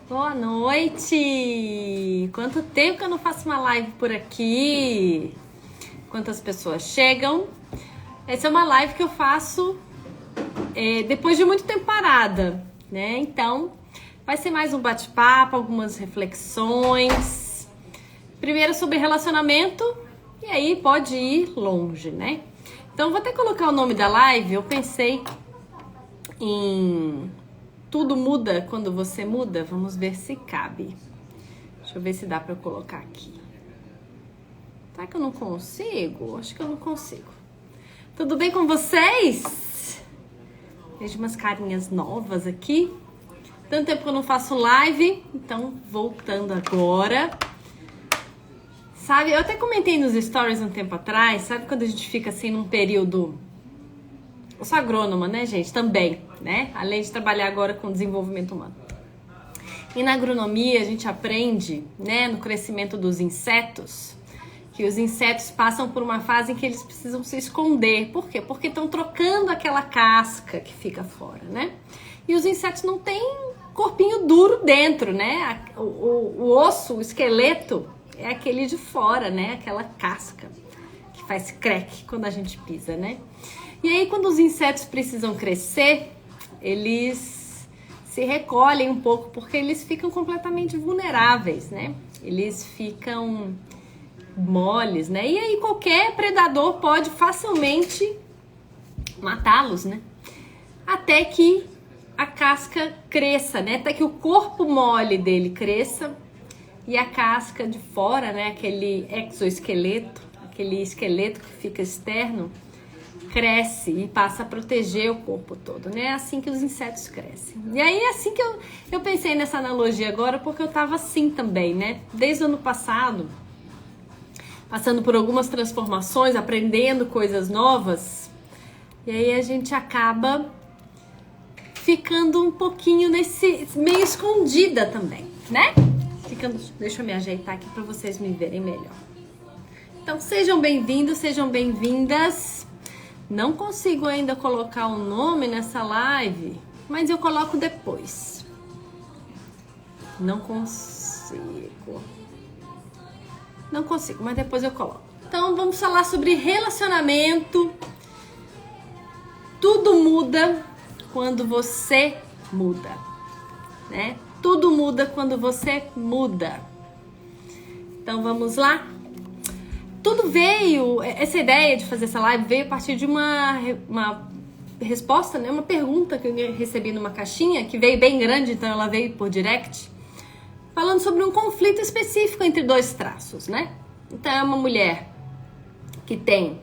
Boa noite! Quanto tempo que eu não faço uma live por aqui? Quantas pessoas chegam? Essa é uma live que eu faço depois de muito tempo parada, né? Então, vai ser mais um bate-papo, algumas reflexões. Primeiro sobre relacionamento, e aí pode ir longe, né? Então, vou até colocar o nome da live. Eu pensei em tudo muda quando você muda. Vamos ver se cabe. Deixa eu ver se dá pra eu colocar aqui. Será que eu não consigo? Acho que eu não consigo. Tudo bem com vocês? Vejo umas carinhas novas aqui. Tanto tempo que eu não faço live, então voltando agora. Sabe, eu até comentei nos stories um tempo atrás, sabe quando a gente fica assim num período... Eu sou agrônoma, né, gente? Também, né? Além de trabalhar agora com desenvolvimento humano. E na agronomia a gente aprende, né, no crescimento dos insetos, que os insetos passam por uma fase em que eles precisam se esconder. Por quê? Porque estão trocando aquela casca que fica fora, né? E os insetos não têm corpinho duro dentro, né? O osso, o esqueleto é aquele de fora, né? Aquela casca que faz crack quando a gente pisa, né? E aí, quando os insetos precisam crescer, eles se recolhem um pouco, porque eles ficam completamente vulneráveis, né? Eles ficam moles, né? E aí, qualquer predador pode facilmente matá-los, né? Até que a casca cresça, né? Até que o corpo mole dele cresça e a casca de fora, né? Aquele exoesqueleto, aquele esqueleto que fica externo, cresce e passa a proteger o corpo todo, né? É assim que os insetos crescem. E aí é assim que eu pensei nessa analogia agora, porque eu tava assim também, né? Desde o ano passado, passando por algumas transformações, aprendendo coisas novas, e aí a gente acaba ficando um pouquinho nesse meio escondida também, né? Deixa eu me ajeitar aqui para vocês me verem melhor. Então, sejam bem-vindos, sejam bem-vindas. Não consigo ainda colocar o nome nessa live, mas eu coloco depois. Não consigo, mas depois eu coloco. Então, vamos falar sobre relacionamento. Tudo muda quando você muda, né? Tudo muda quando você muda. Então, vamos lá? Tudo veio, essa ideia de fazer essa live veio a partir de uma resposta, né? Uma pergunta que eu recebi numa caixinha, que veio bem grande, então ela veio por direct, falando sobre um conflito específico entre dois traços, né? Então é uma mulher que tem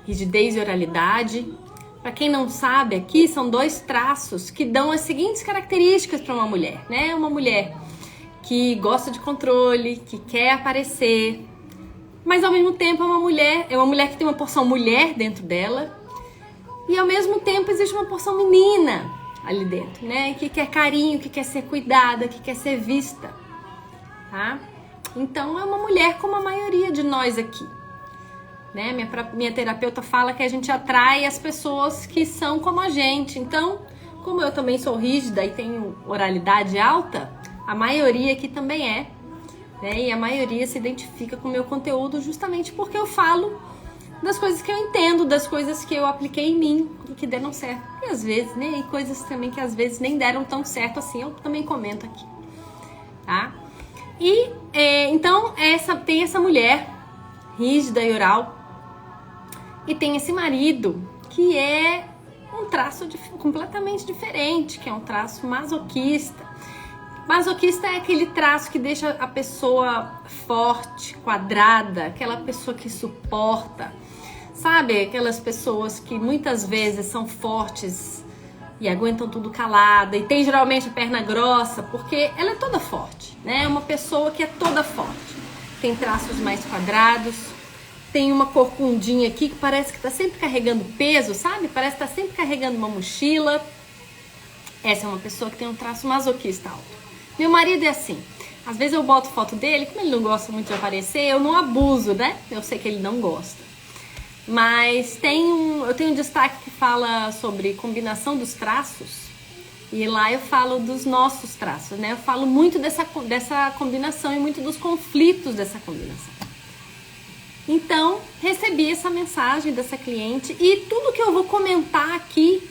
rigidez e oralidade. Para quem não sabe, aqui são dois traços que dão as seguintes características para uma mulher, né? Uma mulher que gosta de controle, que quer aparecer, mas ao mesmo tempo é uma mulher que tem uma porção mulher dentro dela, e ao mesmo tempo existe uma porção menina ali dentro, né? Que quer carinho, que quer ser cuidada, que quer ser vista, tá? Então é uma mulher como a maioria de nós aqui, né? Minha terapeuta fala que a gente atrai as pessoas que são como a gente. Então, como eu também sou rígida e tenho oralidade alta, a maioria aqui também é, né? E a maioria se identifica com o meu conteúdo justamente porque eu falo das coisas que eu entendo, das coisas que eu apliquei em mim e que deram certo. E às vezes, né? E coisas também que às vezes nem deram tão certo assim, eu também comento aqui, tá? E então tem essa mulher rígida e oral, e tem esse marido que é um traço completamente diferente, que é um traço masoquista. Masoquista é aquele traço que deixa a pessoa forte, quadrada, aquela pessoa que suporta, sabe? Aquelas pessoas que muitas vezes são fortes e aguentam tudo calada, e tem geralmente a perna grossa, porque ela é toda forte, né? É uma pessoa que é toda forte. Tem traços mais quadrados, tem uma corcundinha aqui que parece que tá sempre carregando peso, sabe? Parece que tá sempre carregando uma mochila. Essa é uma pessoa que tem um traço masoquista alto. Meu marido é assim. Às vezes eu boto foto dele, como ele não gosta muito de aparecer, eu não abuso, né? Eu sei que ele não gosta. Mas eu tenho um destaque que fala sobre combinação dos traços. E lá eu falo dos nossos traços, né? Eu falo muito dessa combinação e muito dos conflitos dessa combinação. Então, recebi essa mensagem dessa cliente e tudo que eu vou comentar aqui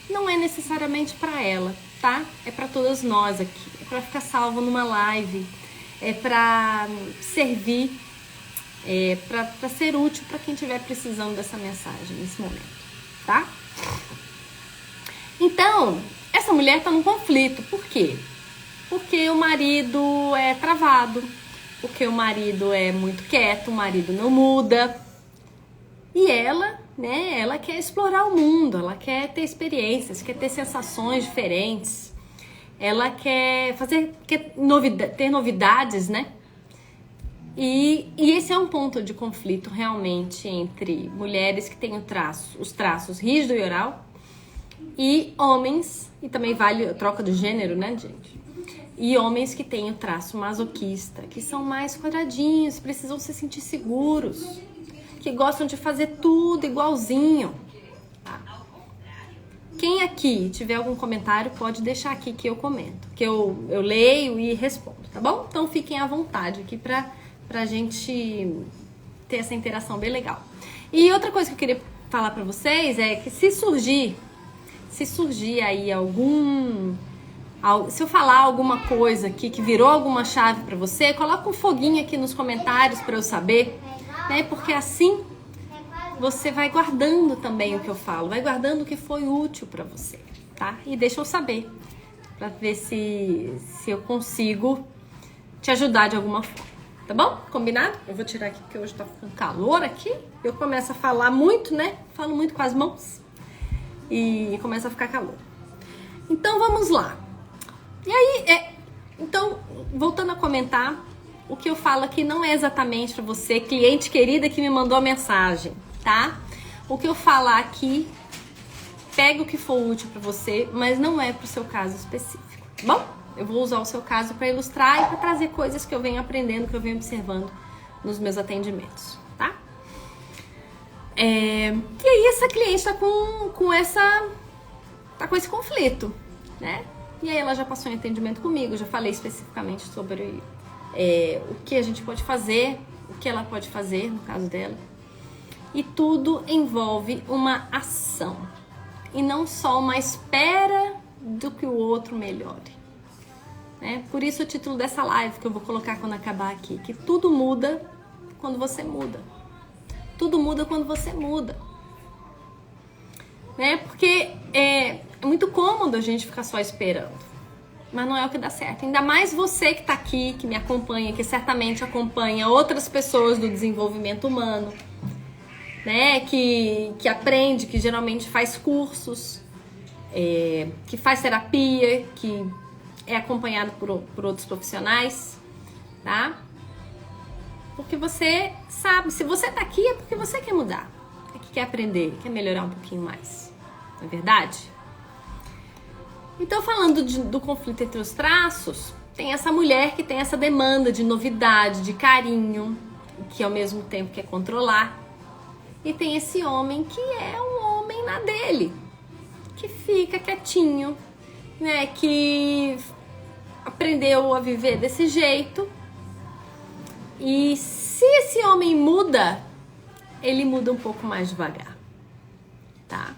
não é necessariamente para ela, tá? É para todas nós aqui. É para ficar salvo numa live, é para servir, é para ser útil para quem estiver precisando dessa mensagem nesse momento, tá? Então, essa mulher está num conflito. Por quê? Porque o marido é travado, porque o marido é muito quieto, o marido não muda. E ela, né, ela quer explorar o mundo, ela quer ter experiências, quer ter sensações diferentes. Ela quer ter novidades, né? E esse é um ponto de conflito realmente entre mulheres que têm os traços rígido e oral e homens, e também vale a troca do gênero, né, gente? E homens que têm o traço masoquista, que são mais quadradinhos, precisam se sentir seguros, que gostam de fazer tudo igualzinho. Tá? Quem aqui tiver algum comentário, pode deixar aqui que eu comento, que eu leio e respondo, tá bom? Então fiquem à vontade aqui pra gente ter essa interação bem legal. E outra coisa que eu queria falar pra vocês é que se surgir aí se eu falar alguma coisa aqui que virou alguma chave pra você, coloca um foguinho aqui nos comentários pra eu saber, né? Porque assim você vai guardando também o que eu falo, vai guardando o que foi útil pra você, tá? E deixa eu saber, pra ver se eu consigo te ajudar de alguma forma, tá bom? Combinado? Eu vou tirar aqui porque hoje tá ficando calor aqui, eu começo a falar muito, né? Falo muito com as mãos e começa a ficar calor. Então vamos lá. E aí, então, voltando a comentar, o que eu falo aqui não é exatamente para você, cliente querida que me mandou a mensagem, tá? O que eu falar aqui, pega o que for útil para você, mas não é pro seu caso específico, tá bom? Eu vou usar o seu caso para ilustrar e para trazer coisas que eu venho aprendendo, que eu venho observando nos meus atendimentos, tá? E aí essa cliente tá com esse conflito, né? E aí ela já passou em atendimento comigo, já falei especificamente sobre o que a gente pode fazer, o que ela pode fazer no caso dela. E tudo envolve uma ação. E não só uma espera do que o outro melhore. Né? Por isso o título dessa live que eu vou colocar quando acabar aqui, que tudo muda quando você muda. Tudo muda quando você muda. Né? Porque é muito cômodo a gente ficar só esperando. Mas não é o que dá certo. Ainda mais você que está aqui, que me acompanha, que certamente acompanha outras pessoas do desenvolvimento humano, né? Que aprende, que geralmente faz cursos, que faz terapia, que é acompanhado por outros profissionais, tá? Porque você sabe, se você está aqui é porque você quer mudar, é que quer aprender, quer melhorar um pouquinho mais. Não é verdade? Então, falando do conflito entre os traços, tem essa mulher que tem essa demanda de novidade, de carinho, que ao mesmo tempo quer controlar. E tem esse homem que é um homem na dele, que fica quietinho, né? Que aprendeu a viver desse jeito. E se esse homem muda, ele muda um pouco mais devagar, tá?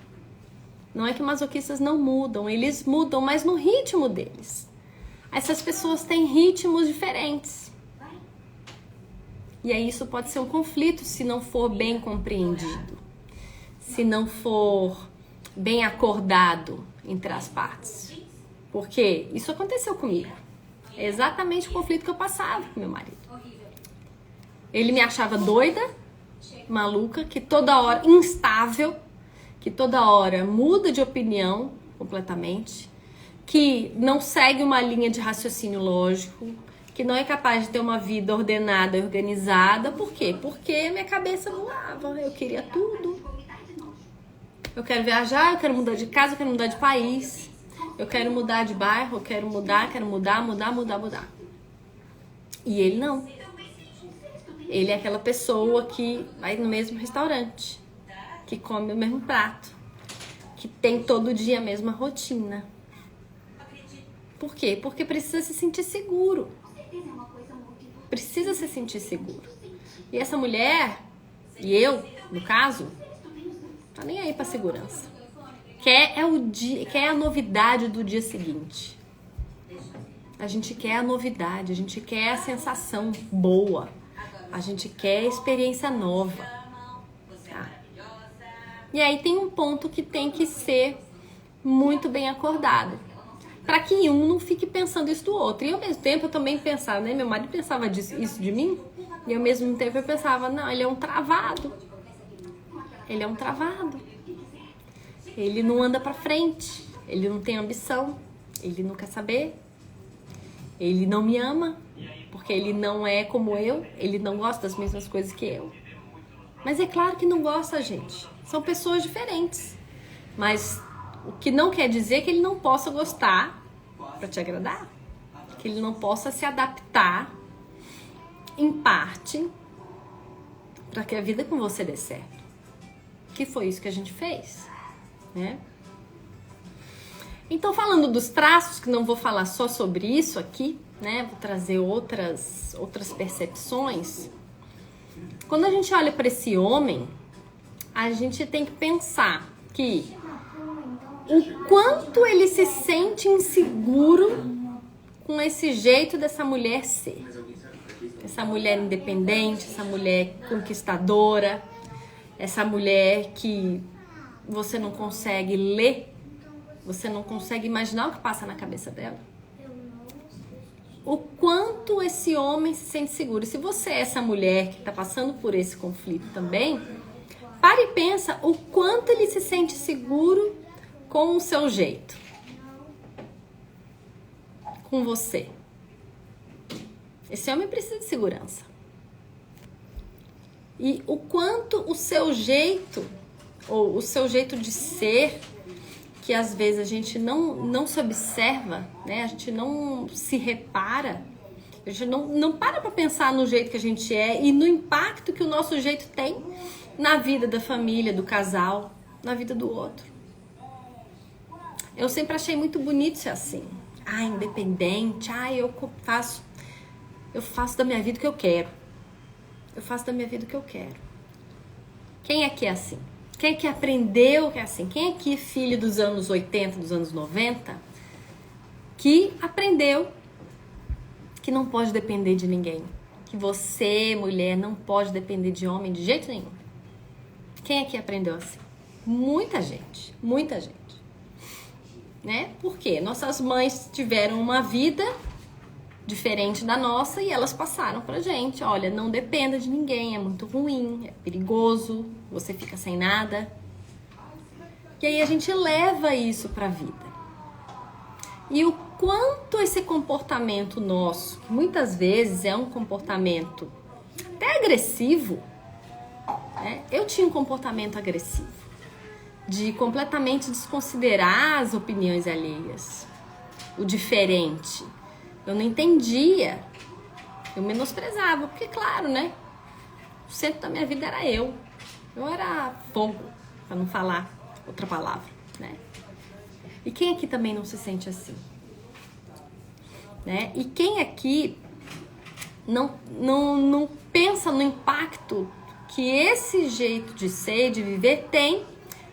Não é que masoquistas não mudam, eles mudam, mas no ritmo deles. Essas pessoas têm ritmos diferentes. E aí isso pode ser um conflito se não for bem compreendido, se não for bem acordado entre as partes. Porque isso aconteceu comigo. É exatamente o conflito que eu passava com meu marido. Ele me achava doida, maluca, que toda hora, instável, que toda hora muda de opinião completamente, que não segue uma linha de raciocínio lógico, que não é capaz de ter uma vida ordenada e organizada. Por quê? Porque minha cabeça voava, eu queria tudo. Eu quero viajar, eu quero mudar de casa, eu quero mudar de país, eu quero mudar de bairro, eu quero mudar. E ele não. Ele é aquela pessoa que vai no mesmo restaurante, que come o mesmo prato, que tem todo dia a mesma rotina, Por quê? Porque precisa se sentir seguro. Precisa se sentir seguro. E essa mulher, e eu, no caso, tá nem aí pra segurança. Quer a novidade do dia seguinte. A gente quer a novidade, a gente quer a sensação boa. A gente quer a experiência nova. Tá? E aí tem um ponto que tem que ser muito bem acordado. Para que um não fique pensando isso do outro. E ao mesmo tempo eu também pensava, né? Meu marido pensava isso de mim. E ao mesmo tempo eu pensava, não, ele é um travado. Ele é um travado. Ele não anda pra frente. Ele não tem ambição. Ele não quer saber. Ele não me ama. Porque ele não é como eu. Ele não gosta das mesmas coisas que eu. Mas é claro que não gosta, gente. São pessoas diferentes. Mas o que não quer dizer que ele não possa gostar pra te agradar. Que ele não possa se adaptar em parte para que a vida com você dê certo. Que foi isso que a gente fez, né? Então, falando dos traços, que não vou falar só sobre isso aqui, né? Vou trazer outras percepções. Quando a gente olha para esse homem, a gente tem que pensar que o quanto ele se sente inseguro com esse jeito dessa mulher ser. Essa mulher independente, essa mulher conquistadora, essa mulher que você não consegue ler, você não consegue imaginar o que passa na cabeça dela. O quanto esse homem se sente seguro. Se você é essa mulher que está passando por esse conflito também, pare e pensa o quanto ele se sente seguro com o seu jeito. Com você. Esse homem precisa de segurança. E o quanto o seu jeito, ou o seu jeito de ser, que às vezes a gente não se observa, né? A gente não se repara, a gente não para pra pensar no jeito que a gente é e no impacto que o nosso jeito tem na vida da família, do casal, na vida do outro. Eu sempre achei muito bonito ser assim. Independente, eu faço da minha vida o que eu quero. Eu faço da minha vida o que eu quero. Quem é que é assim? Quem é que aprendeu que é assim? Quem é que é filho dos anos 80, dos anos 90, que aprendeu que não pode depender de ninguém? Que você, mulher, não pode depender de homem de jeito nenhum. Quem é que aprendeu assim? Muita gente. Muita gente. Né? Por quê? Nossas mães tiveram uma vida diferente da nossa e elas passaram pra gente. Olha, não dependa de ninguém, é muito ruim, é perigoso, você fica sem nada. E aí a gente leva isso pra vida. E o quanto esse comportamento nosso, que muitas vezes é um comportamento até agressivo, né? Eu tinha um comportamento agressivo, de completamente desconsiderar as opiniões alheias, o diferente. Eu não entendia, eu menosprezava, porque claro, né? O centro da minha vida era eu. Eu era fogo, para não falar outra palavra, né? E quem aqui também não se sente assim? Né? E quem aqui não pensa no impacto que esse jeito de ser, de viver, tem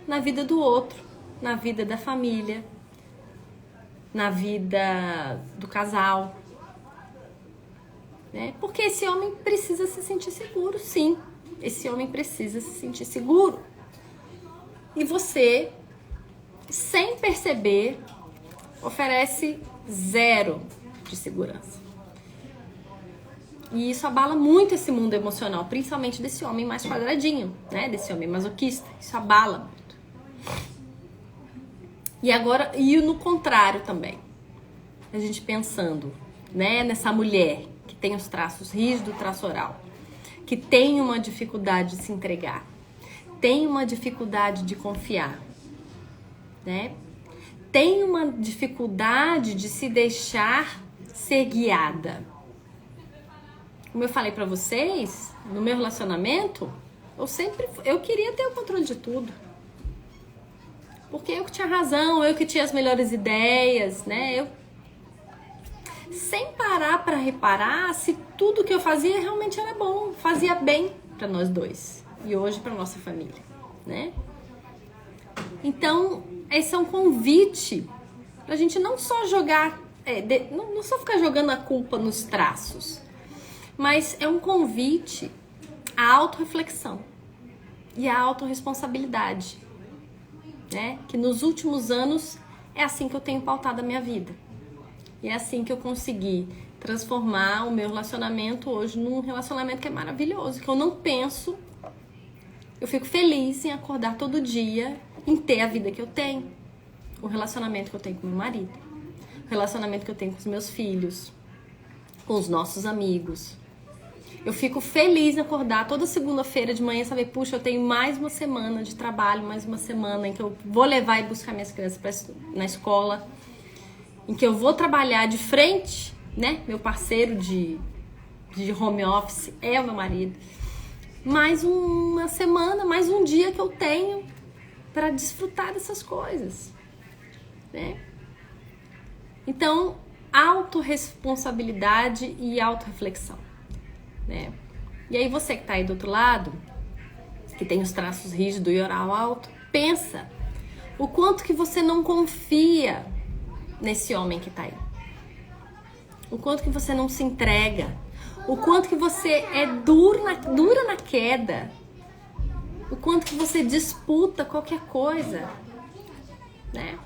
na vida do outro, na vida da família, na vida do casal, né? Porque esse homem precisa se sentir seguro, sim. Esse homem precisa se sentir seguro. E você, sem perceber, oferece zero de segurança. E isso abala muito esse mundo emocional, principalmente desse homem mais quadradinho, né? Desse homem masoquista. Isso abala muito. E agora, e no contrário também, a gente pensando, né, nessa mulher que tem os traços rígidos, traço oral, que tem uma dificuldade de se entregar, tem uma dificuldade de confiar, né, tem uma dificuldade de se deixar ser guiada. Como eu falei pra vocês, no meu relacionamento, eu queria ter o controle de tudo. Porque eu que tinha razão, eu que tinha as melhores ideias, né? sem parar para reparar se tudo que eu fazia realmente era bom, fazia bem para nós dois e hoje para nossa família, né? Então, esse é um convite pra gente não só jogar, não só ficar jogando a culpa nos traços, mas é um convite à autorreflexão e à autorresponsabilidade, né? Que nos últimos anos é assim que eu tenho pautado a minha vida. E é assim que eu consegui transformar o meu relacionamento hoje num relacionamento que é maravilhoso, que eu não penso, eu fico feliz em acordar todo dia, em ter a vida que eu tenho, o relacionamento que eu tenho com meu marido, o relacionamento que eu tenho com os meus filhos, com os nossos amigos. Eu fico feliz em acordar toda segunda-feira de manhã e saber, puxa, eu tenho mais uma semana de trabalho, mais uma semana em que eu vou levar e buscar minhas crianças na escola, em que eu vou trabalhar de frente, né? Meu parceiro de home office é o meu marido. Mais uma semana, mais um dia que eu tenho para desfrutar dessas coisas, né? Então, autorresponsabilidade e autorreflexão, né? E aí você que tá aí do outro lado, que tem os traços rígidos e oral alto, pensa o quanto que você não confia nesse homem que tá aí. O quanto que você não se entrega. O quanto que você é dura na queda. O quanto que você disputa qualquer coisa, né?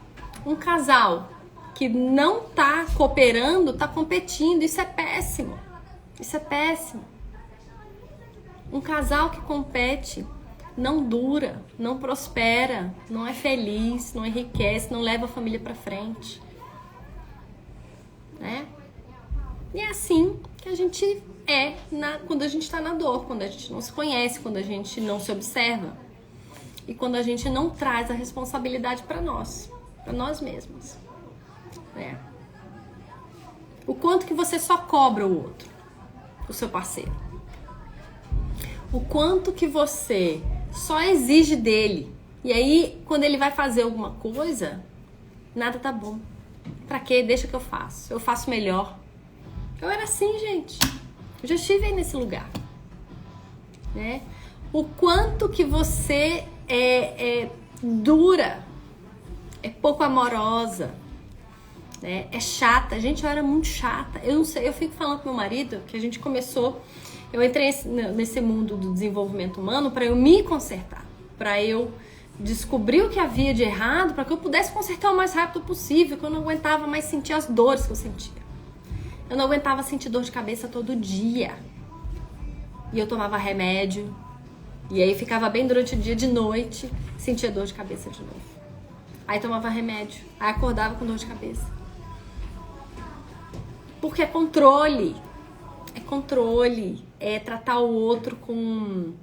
Um casal que não tá cooperando, tá competindo. Isso é péssimo. Isso é péssimo. Um casal que compete não dura, não prospera, não é feliz, não enriquece, não leva a família pra frente, né? E é assim que a gente quando a gente tá na dor, quando a gente não se conhece, quando a gente não se observa e quando a gente não traz a responsabilidade para nós mesmos, né? O quanto que você só cobra o outro, o seu parceiro. O quanto que você só exige dele. E aí, quando ele vai fazer alguma coisa, nada tá bom. Pra quê? Deixa que eu faço. Eu faço melhor. Eu era assim, gente. Eu já estive aí nesse lugar, né? O quanto que você é dura, é pouco amorosa, né? É chata. Gente, eu era muito chata. Eu não sei, eu fico falando com meu marido que a gente começou... Eu entrei nesse mundo do desenvolvimento humano para eu me consertar, para eu descobrir o que havia de errado, para que eu pudesse consertar o mais rápido possível, que eu não aguentava mais sentir as dores que eu sentia. Eu não aguentava sentir dor de cabeça todo dia. E eu tomava remédio, e aí ficava bem durante o dia, de noite, sentia dor de cabeça de novo. Aí tomava remédio, aí acordava com dor de cabeça. Porque é controle. É controle, é tratar o outro como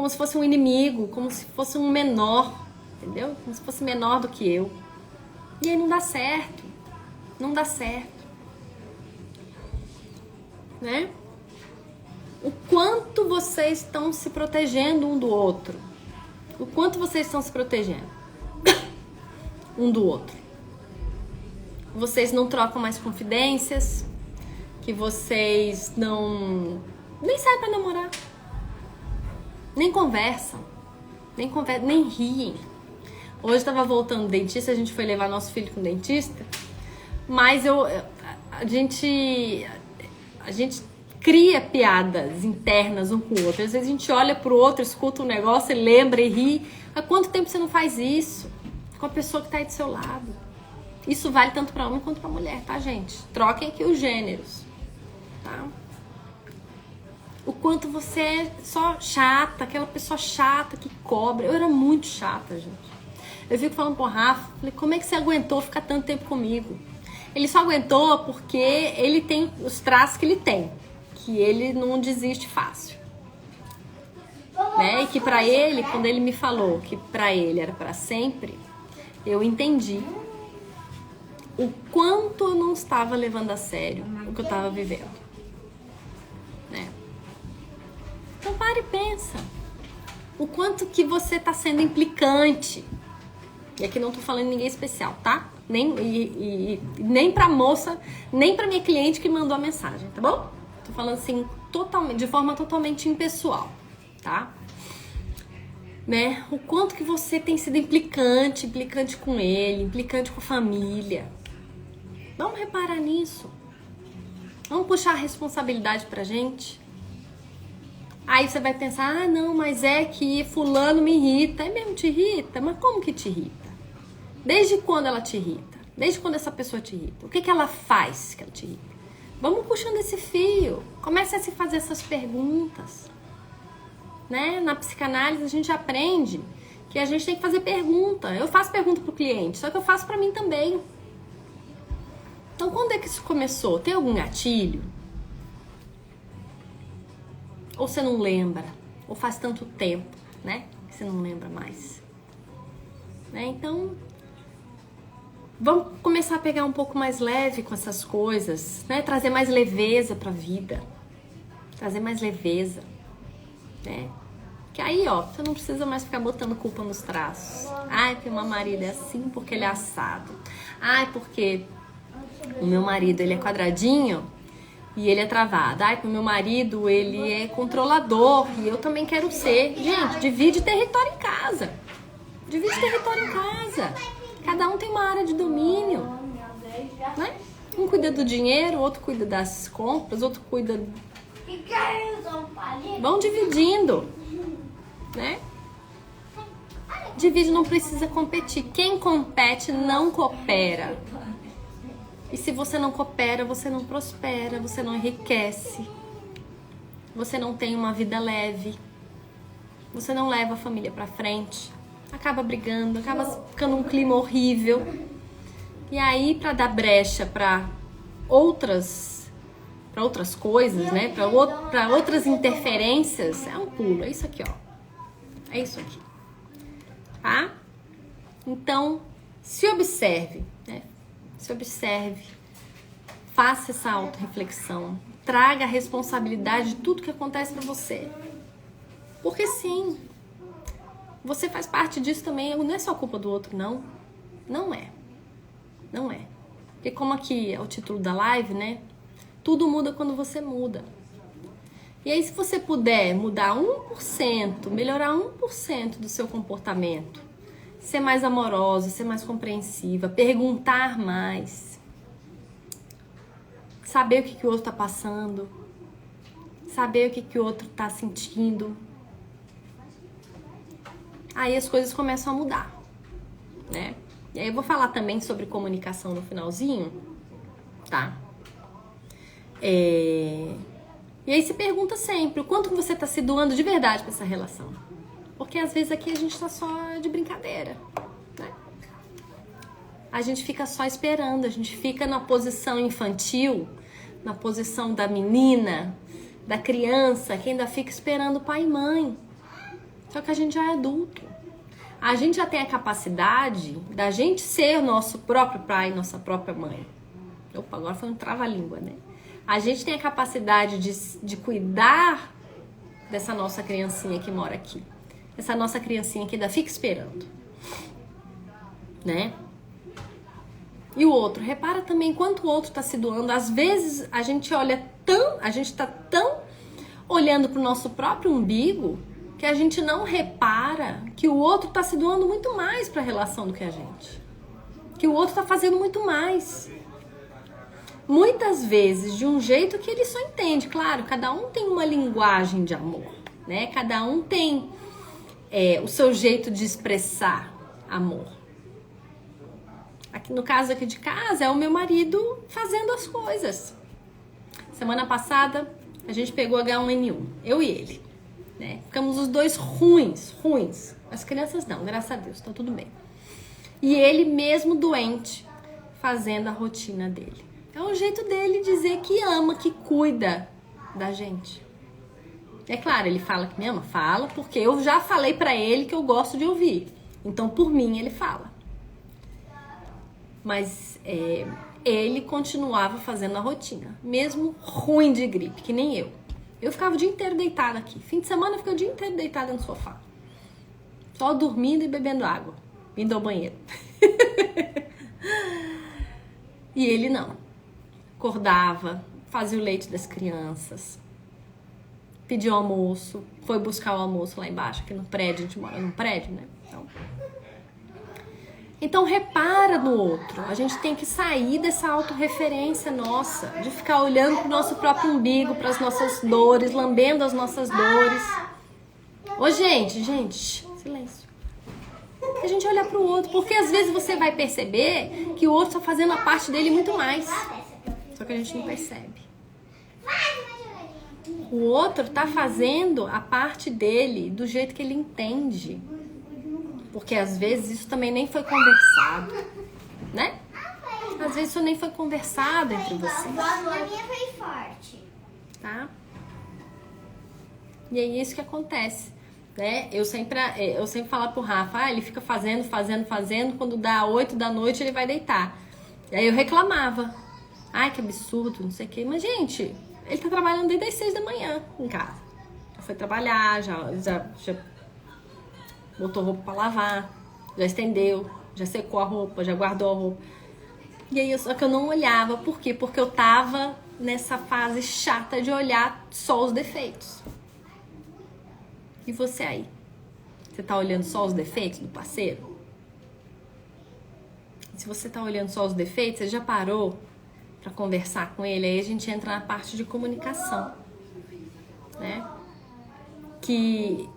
se fosse um inimigo, como se fosse um menor, entendeu? Como se fosse menor do que eu. E aí não dá certo, não dá certo, né? O quanto vocês estão se protegendo um do outro, o quanto vocês estão se protegendo um do outro. Vocês não trocam mais confidências, que vocês nem saem pra namorar, nem conversam, nem riem. Hoje eu tava voltando do dentista, a gente foi levar nosso filho com o dentista, mas a gente cria piadas internas um com o outro. Às vezes a gente olha pro outro, escuta um negócio, lembra e ri. Há quanto tempo você não faz isso com a pessoa que tá aí do seu lado? Isso vale tanto pra homem quanto pra mulher, tá, gente? Troquem aqui os gêneros. Tá? O quanto você é só chata, aquela pessoa chata que cobra. Eu era muito chata, gente. Eu fico falando pro Rafa, falei, como é que você aguentou ficar tanto tempo comigo? Ele só aguentou porque ele tem os traços que ele tem, que ele não desiste fácil, né? E que pra ele, quando ele me falou que pra ele era pra sempre, eu entendi o quanto eu não estava levando a sério o que eu estava vivendo, né? Então para e pensa o quanto que você está sendo implicante. E aqui não tô falando de ninguém especial, tá? Nem pra moça, nem pra minha cliente que mandou a mensagem, tá bom? Tô falando assim, de forma totalmente impessoal, tá? Né? O quanto que você tem sido implicante com ele, implicante com a família. Vamos reparar nisso. Vamos puxar a responsabilidade pra gente. Aí você vai pensar, ah, não, mas é que fulano me irrita. É mesmo, te irrita? Mas como que te irrita? Desde quando ela te irrita? Desde quando essa pessoa te irrita? O que ela faz que ela te irrita? Vamos puxando esse fio. Comece a se fazer essas perguntas. Né? Na psicanálise a gente aprende que a gente tem que fazer pergunta. Eu faço pergunta pro cliente, só que eu faço pra mim também. Então, quando é que isso começou? Tem algum gatilho? Ou você não lembra? Ou faz tanto tempo, né? Que você não lembra mais. Né? Então, vamos começar a pegar um pouco mais leve com essas coisas, né? Trazer mais leveza pra vida. Trazer mais leveza, né? Que aí, ó, você não precisa mais ficar botando culpa nos traços. Ai, porque meu marido é assim porque ele é assado. Ai, porque o meu marido, ele é quadradinho e ele é travado. Ai, porque o meu marido, ele é controlador e eu também quero ser. Gente, divide território em casa. Divide território em casa. Cada um tem uma área de domínio, né? Um cuida do dinheiro, outro cuida das compras, outro cuida... Vão dividindo, né? Divide, não precisa competir. Quem compete não coopera. E se você não coopera, você não prospera, você não enriquece. Você não tem uma vida leve. Você não leva a família pra frente. Acaba brigando, acaba ficando um clima horrível. E aí, pra dar brecha pra outras coisas, né? Pra outras interferências, é um pulo. É isso aqui, ó. É isso aqui. Tá? Então, se observe, né? Se observe. Faça essa autorreflexão. Traga a responsabilidade de tudo que acontece pra você. Porque sim, você faz parte disso também. Não é só culpa do outro, não. Não é. Não é. Porque como aqui é o título da live, né? Tudo muda quando você muda. E aí, se você puder mudar 1%, melhorar 1% do seu comportamento, ser mais amorosa, ser mais compreensiva, perguntar mais, saber o que o outro tá passando, saber o que o outro tá sentindo, aí as coisas começam a mudar, né? E aí eu vou falar também sobre comunicação no finalzinho, tá? E aí se pergunta sempre o quanto que você tá se doando de verdade pra essa relação. Porque às vezes aqui a gente tá só de brincadeira, né? A gente fica só esperando, a gente fica na posição infantil, na posição da menina, da criança, que ainda fica esperando pai e mãe. Só que a gente já é adulto. A gente já tem a capacidade da gente ser o nosso próprio pai, nossa própria mãe. Opa, agora foi um trava-língua, né? A gente tem a capacidade de cuidar dessa nossa criancinha que mora aqui. Essa nossa criancinha que ainda fica esperando. Né? E o outro, repara também quanto o outro tá se doando. Às vezes a gente tá tão olhando pro nosso próprio umbigo que a gente não repara que o outro tá se doando muito mais pra relação do que a gente. Que o outro tá fazendo muito mais. Muitas vezes de um jeito que ele só entende. Claro, cada um tem uma linguagem de amor, né? Cada um tem o seu jeito de expressar amor. Aqui, no caso aqui de casa, é o meu marido fazendo as coisas. Semana passada, a gente pegou H1N1, eu e ele, né? Ficamos os dois ruins. As crianças não, graças a Deus, tá tudo bem. E ele mesmo doente, fazendo a rotina dele. É um jeito dele dizer que ama, que cuida da gente. É claro, ele fala que me ama? Fala, porque eu já falei pra ele que eu gosto de ouvir. Então, por mim, ele fala. Mas ele continuava fazendo a rotina, mesmo ruim de gripe, que nem eu. Eu ficava o dia inteiro deitada aqui. Fim de semana eu ficava o dia inteiro deitada no sofá. Só dormindo e bebendo água. Indo ao banheiro. E ele não. Acordava, fazia o leite das crianças, pediu almoço, foi buscar o almoço lá embaixo, aqui no prédio, a gente mora num prédio, né? Então repara no outro. A gente tem que sair dessa autorreferência nossa, de ficar olhando pro nosso próprio umbigo, para as nossas dores, lambendo as nossas dores. Ô, gente, silêncio. A gente olha pro outro, porque às vezes você vai perceber que o outro tá fazendo a parte dele muito mais. Só que a gente não percebe. O outro tá fazendo a parte dele do jeito que ele entende. Porque às vezes isso também nem foi conversado, né? Às vezes isso nem foi conversado entre vocês. A minha foi forte. Tá? E é isso que acontece, né? Eu sempre falo pro Rafa, ele fica fazendo, quando dá 8 da noite ele vai deitar. E aí eu reclamava. Ai, que absurdo, não sei o quê. Mas, gente, ele tá trabalhando desde as 6 da manhã em casa. Já foi trabalhar, já botou roupa pra lavar, já estendeu, já secou a roupa, já guardou a roupa. E aí, só que eu não olhava. Por quê? Porque eu tava nessa fase chata de olhar só os defeitos. E você aí? Você tá olhando só os defeitos do parceiro? Se você tá olhando só os defeitos, você já parou pra conversar com ele? Aí a gente entra na parte de comunicação, né? Que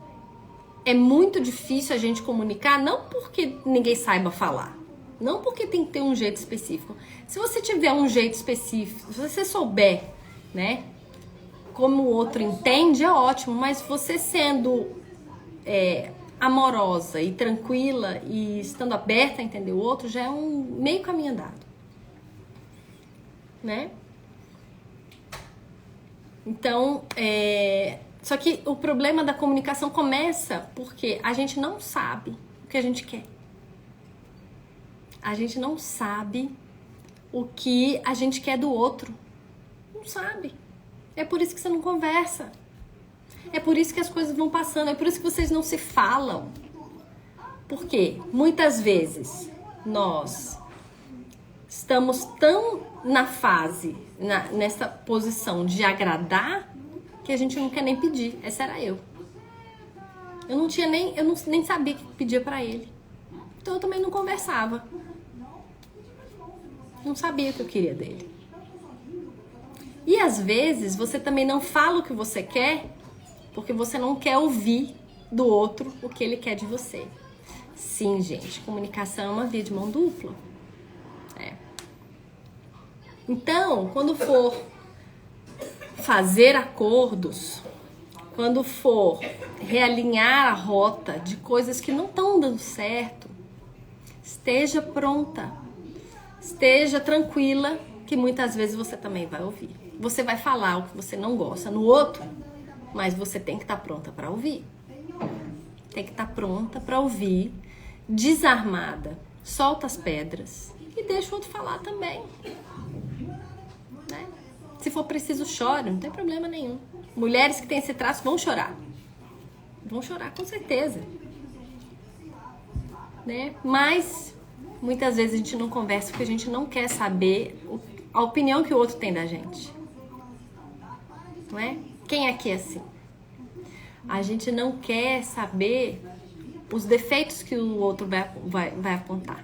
é muito difícil a gente comunicar, não porque ninguém saiba falar, não porque tem que ter um jeito específico. Se você tiver um jeito específico, se você souber, né, como o outro entende, é ótimo, mas você sendo amorosa e tranquila e estando aberta a entender o outro, já é um meio caminho andado, né? Então, só que o problema da comunicação começa porque a gente não sabe o que a gente quer. A gente não sabe o que a gente quer do outro. Não sabe. É por isso que você não conversa. É por isso que as coisas vão passando. É por isso que vocês não se falam. Porque muitas vezes nós estamos tão na fase, nessa posição de agradar, que a gente não quer nem pedir. Essa era eu. Eu nem sabia o que pedia pra ele. Então eu também não conversava. Não sabia o que eu queria dele. E às vezes você também não fala o que você quer, porque você não quer ouvir do outro o que ele quer de você. Sim, gente, comunicação é uma via de mão dupla. Então, quando for fazer acordos, quando for realinhar a rota de coisas que não estão dando certo, esteja pronta, esteja tranquila, que muitas vezes você também vai ouvir. Você vai falar o que você não gosta no outro, mas você tem que estar pronta para ouvir. Tem que estar pronta para ouvir, desarmada, solta as pedras e deixa o outro falar também. Né? Se for preciso, chore, não tem problema nenhum. Mulheres que têm esse traço vão chorar. Vão chorar com certeza. Né? Mas muitas vezes a gente não conversa porque a gente não quer saber a opinião que o outro tem da gente. Não é? Quem aqui é assim? A gente não quer saber os defeitos que o outro vai apontar.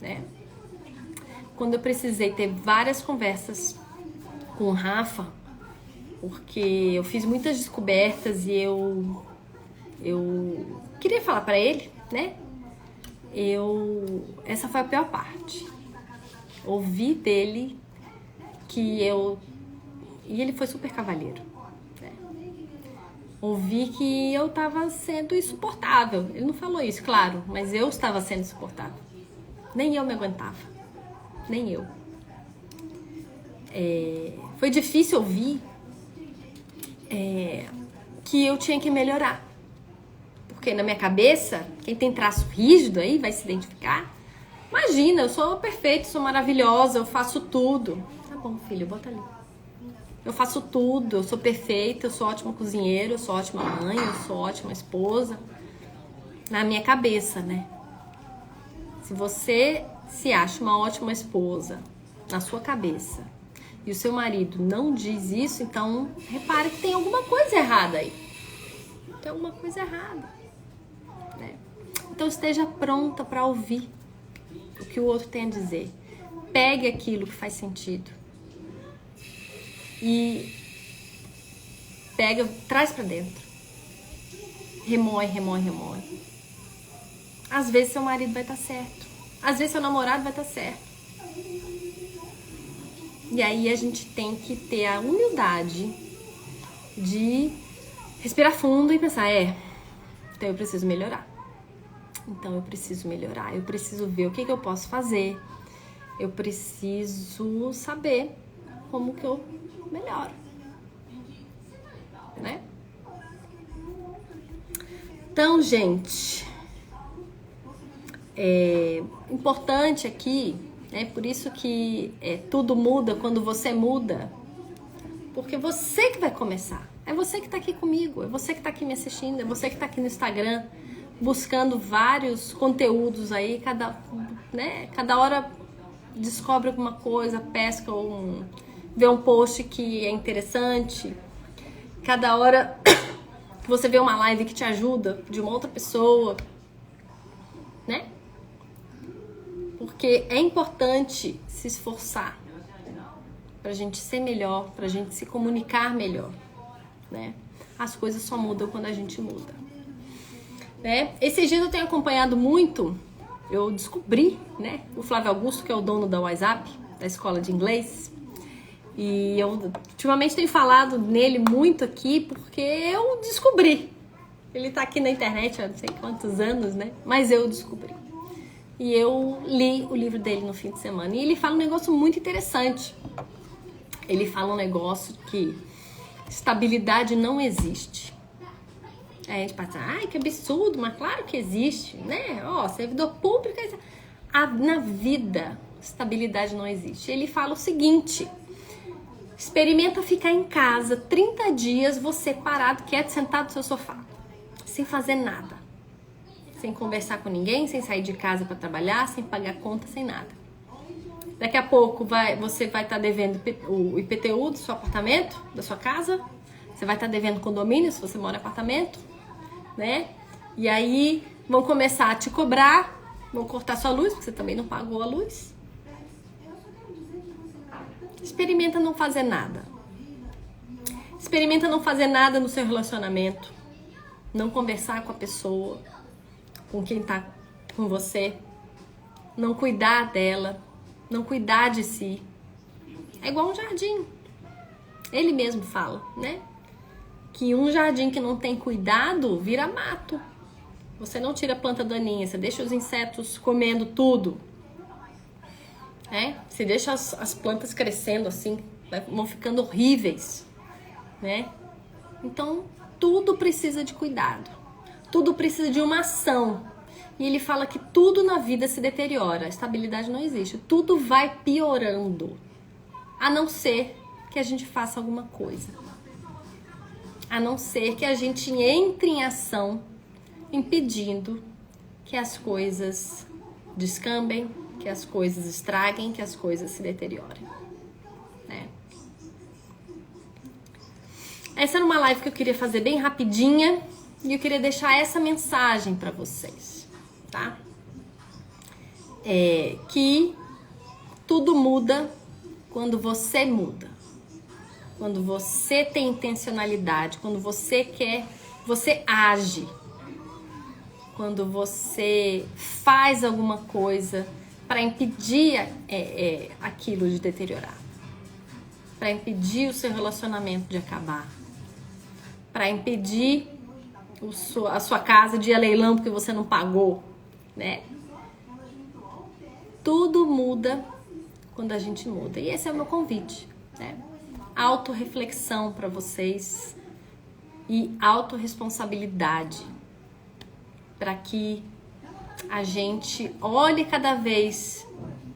Né? Quando eu precisei ter várias conversas com o Rafa, porque eu fiz muitas descobertas e eu queria falar pra ele, né? Essa foi a pior parte. Ouvi dele que e ele foi super cavalheiro. Né? Ouvi que eu tava sendo insuportável. Ele não falou isso, claro, mas eu estava sendo insuportável. Nem eu me aguentava. Nem eu. Foi difícil ouvir que eu tinha que melhorar. Porque na minha cabeça, quem tem traço rígido aí vai se identificar. Imagina, eu sou perfeita, sou maravilhosa, eu faço tudo. Tá bom, filho, bota ali. Eu faço tudo, eu sou perfeita, eu sou ótima cozinheira, eu sou ótima mãe, eu sou ótima esposa. Na minha cabeça, né? Se você se acha uma ótima esposa na sua cabeça e o seu marido não diz isso, então repare que tem alguma coisa errada aí. Tem alguma coisa errada, né? Então esteja pronta para ouvir o que o outro tem a dizer. Pegue aquilo que faz sentido e traz para dentro. Remoe. Às vezes seu marido vai estar certo. Às vezes seu namorado vai estar certo. E aí a gente tem que ter a humildade de respirar fundo e pensar, então eu preciso melhorar. Eu preciso ver o que eu posso fazer. Eu preciso saber como que eu melhoro, né? Então, gente, importante aqui, por isso que tudo muda quando você muda, porque você que vai começar, é você que tá aqui comigo, é você que tá aqui me assistindo, é você que tá aqui no Instagram, buscando vários conteúdos aí, cada hora descobre alguma coisa, pesca ou vê um post que é interessante, cada hora você vê uma live que te ajuda de uma outra pessoa, né? Porque é importante se esforçar pra gente ser melhor, pra gente se comunicar melhor, né? As coisas só mudam quando a gente muda, né? Esses dias eu tenho acompanhado muito, eu descobri, né? O Flávio Augusto, que é o dono da WhatsApp, da escola de inglês, e eu ultimamente tenho falado nele muito aqui porque eu descobri. Ele tá aqui na internet há não sei quantos anos, né? Mas eu descobri. E eu li o livro dele no fim de semana. E ele fala um negócio muito interessante. Ele fala um negócio que estabilidade não existe. Aí a gente pensa, ai, que absurdo, mas claro que existe, né? Servidor público. Na vida, estabilidade não existe. Ele fala o seguinte: experimenta ficar em casa 30 dias, você parado, quieto, sentado no seu sofá, sem fazer nada. Sem conversar com ninguém, sem sair de casa para trabalhar, sem pagar conta, sem nada. Daqui a pouco você vai estar devendo o IPTU do seu apartamento, da sua casa. Você vai estar devendo condomínio, se você mora em apartamento, né? E aí vão começar a te cobrar, vão cortar sua luz, porque você também não pagou a luz. Experimenta não fazer nada. Experimenta não fazer nada no seu relacionamento. Não conversar com a pessoa, com quem tá com você. Não cuidar dela. Não cuidar de si. É igual um jardim. Ele mesmo fala, né? Que um jardim que não tem cuidado vira mato. Você não tira a planta daninha, você deixa os insetos comendo tudo. Você deixa as plantas crescendo assim, vão ficando horríveis, né? Então, tudo precisa de cuidado. Tudo precisa de uma ação. E ele fala que tudo na vida se deteriora. A estabilidade não existe. Tudo vai piorando. A não ser que a gente faça alguma coisa. A não ser que a gente entre em ação impedindo que as coisas descambem, que as coisas estraguem, que as coisas se deteriorem, né? Essa era uma live que eu queria fazer bem rapidinha e eu queria deixar essa mensagem para vocês, tá? Que tudo muda quando você muda. Quando você tem intencionalidade, quando você quer, você age. Quando você faz alguma coisa para impedir aquilo de deteriorar, para impedir o seu relacionamento de acabar, para impedir a sua casa de ir a leilão porque você não pagou, né? Tudo muda quando a gente muda. E esse é o meu convite, né? Autorreflexão para vocês e autorresponsabilidade, para que a gente olhe cada vez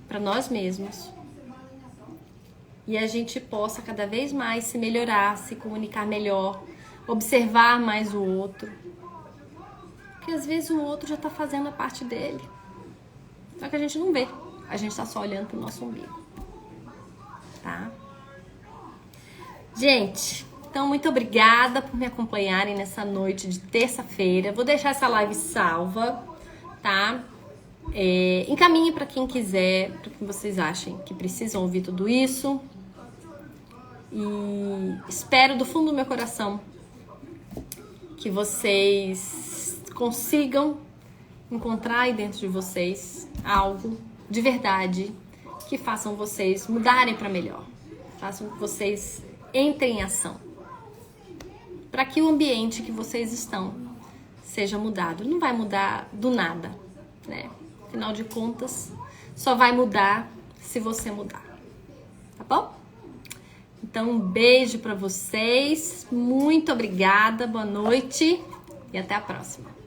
para nós mesmos e a gente possa cada vez mais se melhorar, se comunicar melhor, observar mais o outro, porque às vezes o outro já está fazendo a parte dele. Só que a gente não vê. A gente tá só olhando pro nosso umbigo. Tá? Gente, então muito obrigada por me acompanharem nessa noite de terça-feira. Vou deixar essa live salva, tá? Encaminhe para quem quiser, para quem vocês achem que precisam ouvir tudo isso. E espero do fundo do meu coração que vocês consigam encontrar aí dentro de vocês algo de verdade que façam vocês mudarem para melhor, façam que vocês entrem em ação, para que o ambiente que vocês estão seja mudado. Não vai mudar do nada, né? Afinal de contas, só vai mudar se você mudar, tá bom? Então, um beijo para vocês, muito obrigada, boa noite e até a próxima.